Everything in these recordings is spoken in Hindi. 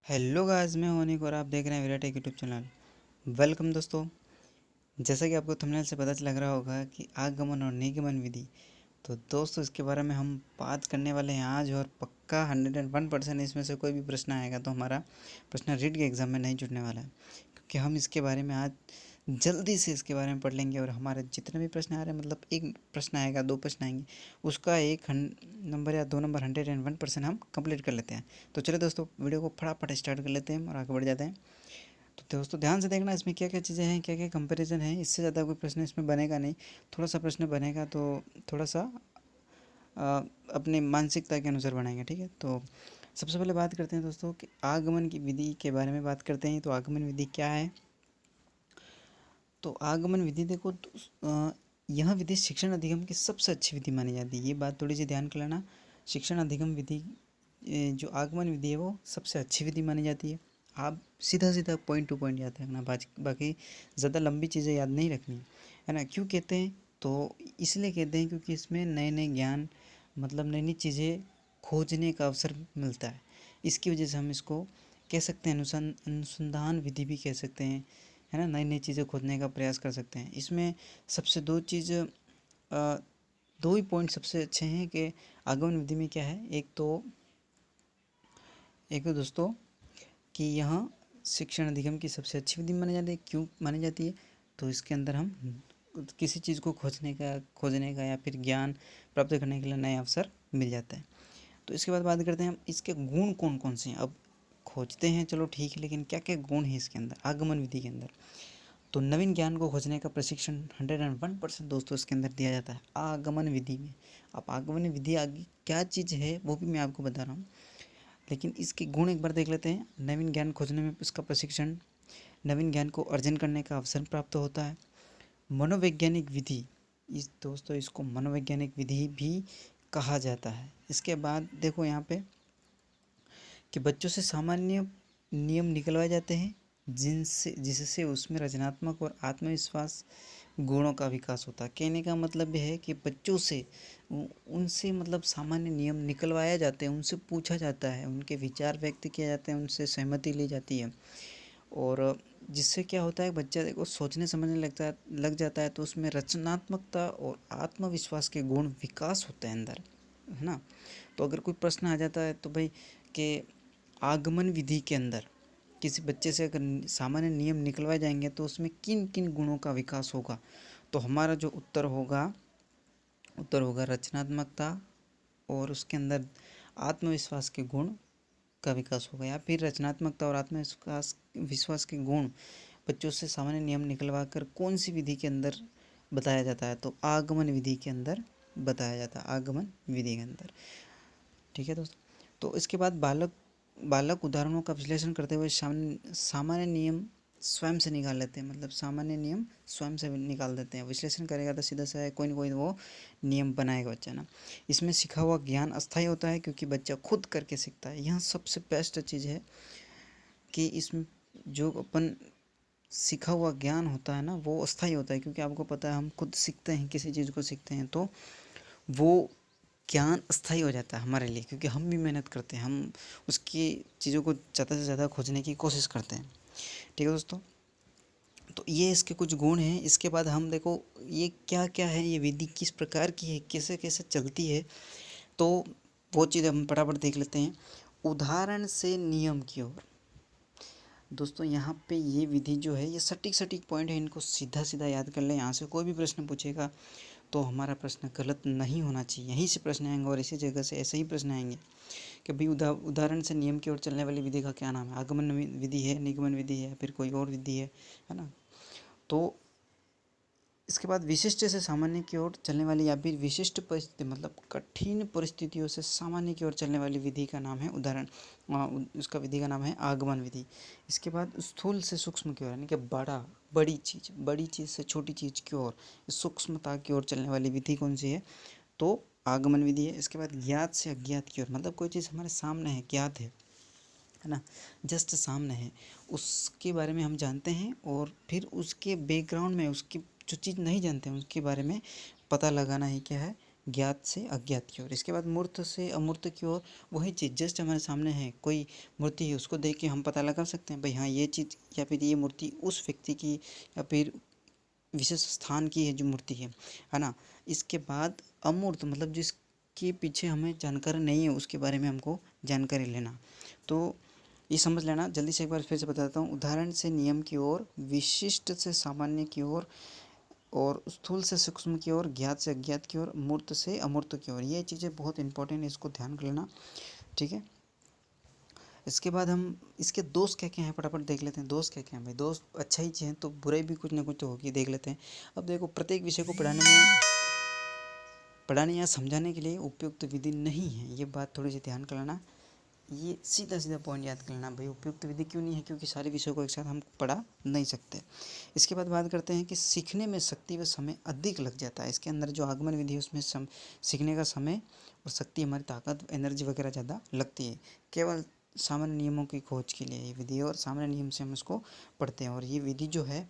हेलो गाइस, मैं होनिक और आप देख रहे हैं विराट यूट्यूब चैनल। वेलकम दोस्तों। जैसा कि आपको थंबनेल से पता लग रहा होगा कि आगमन और निगमन विधि, तो दोस्तों इसके बारे में हम बात करने वाले हैं आज। और पक्का 101% इसमें से कोई भी प्रश्न आएगा तो हमारा प्रश्न रीट के एग्ज़ाम में नहीं छूटने वाला है, क्योंकि हम इसके बारे में आज जल्दी से इसके बारे में पढ़ लेंगे। और हमारे जितने भी प्रश्न आ रहे हैं, मतलब एक प्रश्न आएगा, दो प्रश्न आएंगे, उसका एक नंबर या दो नंबर 101% हम कंप्लीट कर लेते हैं। तो चलिए दोस्तों, वीडियो को फटाफट स्टार्ट कर लेते हैं और आगे बढ़ जाते हैं। तो दोस्तों ध्यान से देखना, इसमें क्या क्या चीज़ें हैं, क्या क्या कंपैरिजन है। इससे ज़्यादा कोई प्रश्न इसमें बनेगा नहीं, थोड़ा सा प्रश्न बनेगा तो थोड़ा सा अपनी मानसिकता के अनुसार बनाएंगे, ठीक है। तो सबसे पहले बात करते हैं दोस्तों कि आगमन की विधि के बारे में बात करते हैं। तो आगमन विधि क्या है? तो आगमन विधि देखो यह विधि शिक्षण अधिगम की सबसे अच्छी विधि मानी जाती है। ये बात थोड़ी सी ध्यान कर लेना। शिक्षण अधिगम विधि, जो आगमन विधि है, वो सबसे अच्छी विधि मानी जाती है। आप सीधा सीधा पॉइंट टू पॉइंट याद रखना, बाकी ज़्यादा लंबी चीज़ें याद नहीं रखनी है ना। क्यों कहते हैं? तो इसलिए कहते हैं क्योंकि इसमें नए नए ज्ञान, मतलब नई नई चीज़ें खोजने का अवसर मिलता है। इसकी वजह से हम इसको कह सकते हैं अनुसंधान विधि भी कह सकते हैं, है ना। नई नई चीज़ें खोजने का प्रयास कर सकते हैं। इसमें सबसे दो ही पॉइंट सबसे अच्छे हैं कि आगमन विधि में क्या है। एक तो दोस्तों कि यह शिक्षण अधिगम की सबसे अच्छी विधि मानी जाती है। क्यों मानी जाती है? तो इसके अंदर हम किसी चीज़ को खोजने का या फिर ज्ञान प्राप्त करने के लिए नया अवसर मिल जाता है। तो इसके बाद बात करते हैं हम इसके गुण कौन कौन से हैं। अब खोजते हैं, चलो ठीक है, लेकिन क्या क्या गुण हैं इसके अंदर, आगमन विधि के अंदर? तो नवीन ज्ञान को खोजने का प्रशिक्षण 101% दोस्तों इसके अंदर दिया जाता है आगमन विधि में। अब आगमन विधि आगे क्या चीज़ है वो भी मैं आपको बता रहा हूँ, लेकिन इसके गुण एक बार देख लेते हैं। नवीन ज्ञान खोजने में इसका प्रशिक्षण, नवीन ज्ञान को अर्जन करने का अवसर प्राप्त होता है। मनोवैज्ञानिक विधि, इस दोस्तों इसको मनोवैज्ञानिक विधि भी कहा जाता है। इसके बाद देखो यहाँ पे कि बच्चों से सामान्य नियम निकलवाए जाते हैं जिससे उसमें रचनात्मक और आत्मविश्वास गुणों का विकास होता है। कहने का मतलब यह है कि बच्चों से उनसे मतलब सामान्य नियम निकलवाया जाते हैं, उनसे पूछा जाता है, उनके विचार व्यक्त किए जाते हैं, उनसे सहमति ली जाती है। और जिससे क्या होता है, बच्चा देखो सोचने समझने लग जाता है, तो उसमें रचनात्मकता और आत्मविश्वास के गुण विकास होते हैं अंदर, है ना। तो अगर कोई प्रश्न आ जाता है तो भाई कि आगमन विधि के अंदर किसी बच्चे से अगर सामान्य नियम निकलवाए जाएंगे तो उसमें किन किन गुणों का विकास होगा, तो हमारा जो उत्तर होगा रचनात्मकता, और उसके अंदर आत्मविश्वास के गुण का विकास होगा। या फिर रचनात्मकता और आत्मविश्वास विश्वास के गुण बच्चों से सामान्य नियम निकलवा कर कौन सी विधि के अंदर बताया जाता है? तो आगमन विधि के अंदर बताया जाता है, आगमन विधि के अंदर, ठीक है दोस्तों। तो इसके बाद बालक उदाहरणों का विश्लेषण करते हुए सामान्य नियम स्वयं से निकाल लेते हैं, मतलब सामान्य नियम स्वयं से निकाल देते हैं। विश्लेषण करेगा तो सीधा सा कोई ना कोई वो नियम बनाएगा बच्चा ना। इसमें सीखा हुआ ज्ञान अस्थायी होता है क्योंकि बच्चा खुद करके सीखता है। यह सबसे बेस्ट चीज़ है कि इसमें जो अपन सीखा हुआ ज्ञान होता है ना, वो अस्थायी होता है, क्योंकि आपको पता है हम खुद सीखते हैं, किसी चीज़ को सीखते हैं तो वो ज्ञान अस्थायी हो जाता है हमारे लिए, क्योंकि हम भी मेहनत करते हैं, हम उसकी चीज़ों को ज़्यादा से ज़्यादा खोजने की कोशिश करते हैं, ठीक है दोस्तों। तो ये इसके कुछ गुण हैं। इसके बाद हम देखो ये क्या क्या है, ये विधि किस प्रकार की है, कैसे कैसे चलती है, तो वो चीज़ हम फटाफट देख लेते हैं। उदाहरण से नियम की ओर दोस्तों, यहाँ पे ये विधि जो है, ये सटीक सटीक पॉइंट है, इनको सीधा सीधा याद कर लें। यहाँ से कोई भी प्रश्न पूछेगा तो हमारा प्रश्न गलत नहीं होना चाहिए, यहीं से प्रश्न आएंगे और इसी जगह से ऐसे ही प्रश्न आएंगे कि भाई उदाहरण से नियम की ओर चलने वाली विधि का क्या नाम है? आगमन विधि है, निगमन विधि है, फिर कोई और विधि है ना। तो इसके बाद विशिष्ट से सामान्य की ओर चलने वाली या फिर विशिष्ट परिस्थिति, मतलब कठिन परिस्थितियों से सामान्य की ओर चलने वाली विधि का नाम है उसका विधि का नाम है आगमन विधि। इसके बाद स्थूल से सूक्ष्म की ओर, यानी कि बड़ी चीज़ से छोटी चीज़ की ओर, सूक्ष्मता की ओर चलने वाली विधि कौन सी है? तो आगमन विधि है। इसके बाद ज्ञात से अज्ञात की ओर, मतलब कोई चीज़ हमारे सामने है, ज्ञात है ना, जस्ट सामने है, उसके बारे में हम जानते हैं और फिर उसके बैकग्राउंड में उसकी जो चीज़ नहीं जानते हैं उसके बारे में पता लगाना ही क्या है? ज्ञात से अज्ञात की ओर। इसके बाद मूर्त से अमूर्त की ओर, वही चीज़ जस्ट हमारे सामने है, कोई मूर्ति है, उसको देख के हम पता लगा सकते हैं भाई हाँ ये चीज़ या फिर ये मूर्ति उस व्यक्ति की या फिर विशेष स्थान की है जो मूर्ति है ना। इसके बाद अमूर्त मतलब जिसके पीछे हमें जानकारी नहीं है, उसके बारे में हमको जानकारी लेना। तो ये समझ लेना, जल्दी से एक बार फिर से बता देता हूँ। उदाहरण से नियम की ओर, विशिष्ट से सामान्य की ओर, और स्थूल से सूक्ष्म की ओर, ज्ञात से अज्ञात की ओर, मूर्त से अमूर्त की ओर। ये चीज़ें बहुत इंपॉर्टेंट है, इसको ध्यान कर लेना, ठीक है। इसके बाद हम इसके दोष क्या क्या हैं फटाफट देख लेते हैं। दोष क्या क्या हैं भाई? दोष अच्छा ही हैं तो बुराई भी कुछ ना कुछ तो होगी, देख लेते हैं। अब देखो, प्रत्येक विषय को पढ़ाने या समझाने के लिए उपयुक्त विधि नहीं है, ये बात थोड़ी सी ध्यान कर लेना। ये सीधा सीधा पॉइंट याद कर लेना भाई, उपयुक्त विधि क्यों नहीं है? क्योंकि सारे विषयों को एक साथ हम पढ़ा नहीं सकते। इसके बाद बात करते हैं कि सीखने में शक्ति व समय अधिक लग जाता है। इसके अंदर जो आगमन विधि है उसमें सीखने का समय और शक्ति, हमारी ताकत, एनर्जी वगैरह ज़्यादा लगती है। केवल सामान्य नियमों की खोज के लिए ये विधि है, और सामान्य नियम से हम इसको पढ़ते हैं। और ये विधि जो है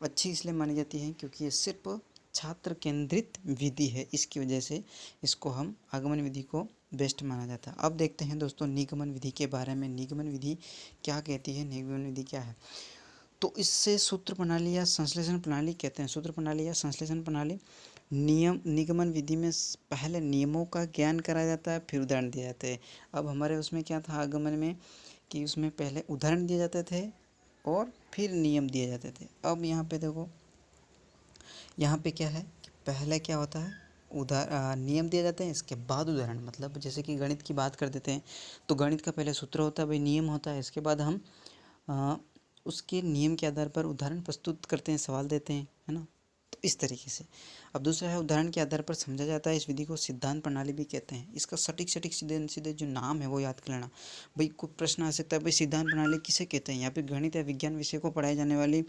अच्छी इसलिए मानी जाती है क्योंकि ये सिर्फ छात्र केंद्रित विधि है, इसकी वजह से इसको हम आगमन विधि को बेस्ट माना जाता है। अब देखते हैं दोस्तों निगमन विधि के बारे में। निगमन विधि क्या कहती है, निगमन विधि क्या है? तो इससे सूत्र प्रणाली या संश्लेषण प्रणाली कहते हैं। सूत्र प्रणाली या संश्लेषण प्रणाली। निगमन विधि में पहले नियमों का ज्ञान कराया जाता है, फिर उदाहरण दिए जाते हैं। अब हमारे उसमें क्या था आगमन में, कि उसमें पहले उदाहरण दिए जाते थे और फिर नियम दिए जाते थे। अब यहाँ पे देखो, यहाँ पे क्या है कि पहले क्या होता है, नियम दिए जाते हैं, इसके बाद उदाहरण। मतलब जैसे कि गणित की बात कर देते हैं तो गणित का पहले सूत्र होता है भाई, नियम होता है, इसके बाद हम उसके नियम के आधार पर उदाहरण प्रस्तुत करते हैं, सवाल देते हैं, है ना। तो इस तरीके से। अब दूसरा है, उदाहरण के आधार पर समझा जाता है। इस विधि को सिद्धांत प्रणाली भी कहते हैं। इसका सटीक सीधे सीधे जो नाम है वो याद कर लेना भाई। कोई प्रश्न आ सकता है भाई, सिद्धांत प्रणाली किसे कहते हैं? यहाँ पे गणित या विज्ञान विषय को पढ़ाई जाने वाली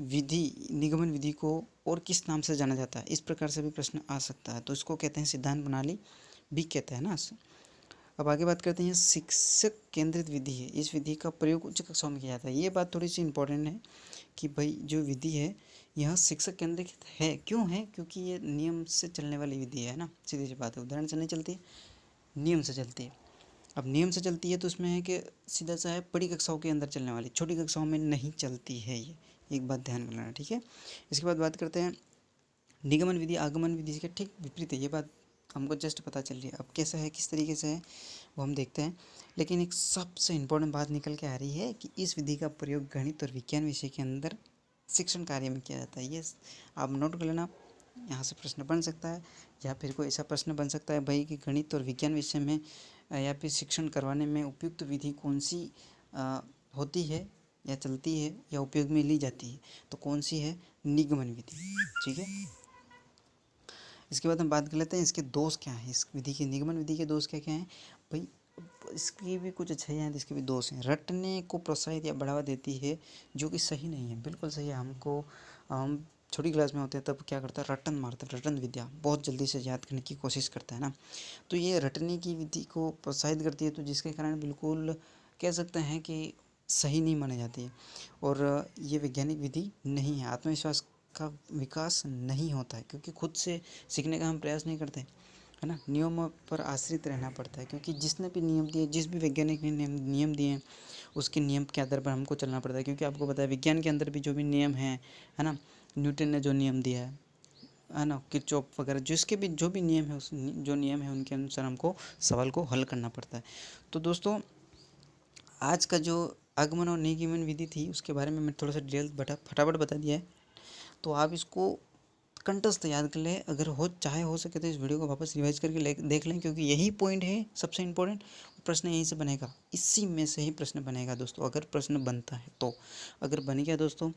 विधि, निगमन विधि को और किस नाम से जाना जाता है, इस प्रकार से भी प्रश्न आ सकता है। तो इसको कहते हैं सिद्धांत प्रणाली भी कहते हैं ना। अब आगे बात करते हैं, शिक्षक केंद्रित विधि है। इस विधि का प्रयोग उच्च कक्षाओं में किया जाता है। ये बात थोड़ी सी इंपॉर्टेंट है कि भाई जो विधि है यह शिक्षक केंद्रित है। क्यों है? क्योंकि ये नियम से चलने वाली विधि है ना, सीधी सी बात है। उदाहरण से नहीं चलती, नियम से चलती है। अब नियम से चलती है तो उसमें है कि सीधा सा है, बड़ी कक्षाओं के अंदर चलने वाली, छोटी कक्षाओं में नहीं चलती है। ये एक बात ध्यान में लेना, ठीक है। इसके बाद बात करते हैं, निगमन विधि आगमन विधि के ठीक विपरीत है। ये बात हमको जस्ट पता चल रही है। अब कैसा है, किस तरीके से है, वो हम देखते हैं। लेकिन एक सबसे इम्पोर्टेंट बात निकल के आ रही है कि इस विधि का प्रयोग गणित और विज्ञान विषय के अंदर शिक्षण कार्य में किया जाता है। ये आप नोट कर लेना, यहाँ से प्रश्न बन सकता है, या फिर कोई ऐसा प्रश्न बन सकता है भाई कि गणित और विज्ञान विषय में या फिर शिक्षण करवाने में उपयुक्त विधि कौन सी होती है या चलती है या उपयोग में ली जाती है, तो कौन सी है? निगमन विधि, ठीक है। इसके बाद हम बात कर लेते हैं इसके दोष क्या हैं। इस विधि के, निगमन विधि के दोष क्या क्या हैं भाई? इसकी भी कुछ अच्छाइयाँ हैं तो इसके भी दोष हैं। रटने को प्रोत्साहित या बढ़ावा देती है, जो कि सही नहीं है, बिल्कुल सही है। हम छोटी क्लास में होते हैं तब क्या करता है, रटन मारता है, रटन विद्या बहुत जल्दी से याद करने की कोशिश करता है ना। तो ये रटने की विधि को प्रोत्साहित करती है, तो जिसके कारण बिल्कुल कह सकते हैं कि सही नहीं मानी जाती है। और ये वैज्ञानिक विधि नहीं है। आत्मविश्वास का विकास नहीं होता है क्योंकि खुद से सीखने का हम प्रयास नहीं करते, है ना। नियमों पर आश्रित रहना पड़ता है, क्योंकि जिसने भी नियम दिए, जिस भी वैज्ञानिक ने नियम दिए हैं उसके नियम के आधार पर हमको चलना पड़ता है। क्योंकि आपको पता है विज्ञान के अंदर भी जो भी नियम है ना, न्यूटन ने जो नियम दिया है ना, किरचॉफ वगैरह, जिसके भी जो भी नियम है, उस जो नियम है उनके अनुसार हमको सवाल को हल करना पड़ता है। तो दोस्तों, आज का जो आगमन और निगमन विधि थी उसके बारे में मैं थोड़ा सा डिटेल फटाफट बता दिया है। तो आप इसको कंठस्थ याद कर लें। अगर हो सके तो इस वीडियो को वापस रिवाइज करके देख लें, क्योंकि यही पॉइंट है सबसे इम्पोर्टेंट। प्रश्न यहीं से बनेगा, इसी में से ही प्रश्न बनेगा दोस्तों, अगर प्रश्न बनता है तो। अगर बन गया दोस्तों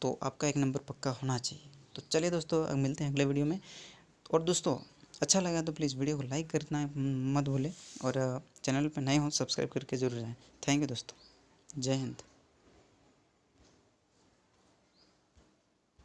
तो आपका 1 नंबर पक्का होना चाहिए। तो चलिए दोस्तों, अब मिलते हैं अगले वीडियो में। और दोस्तों, अच्छा लगा तो प्लीज़ वीडियो को लाइक करना मत भूलें, और चैनल पर नए हो सब्सक्राइब करके जरूर जाएँ। थैंक यू दोस्तों, जय हिंद।